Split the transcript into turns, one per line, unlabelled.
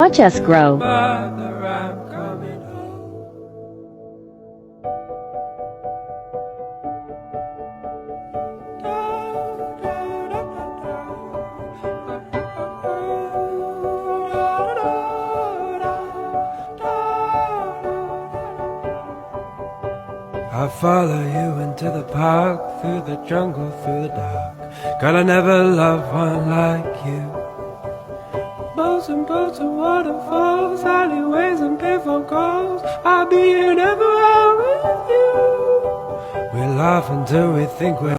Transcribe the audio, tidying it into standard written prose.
Watch us grow.
Father, I'm coming home. I'll follow you into the park, through the jungle, through the dark. God, I never loved one like you. Boats and boats and waterfalls, alleyways and payphone calls. I'll be here never out with you. We laugh until we think we're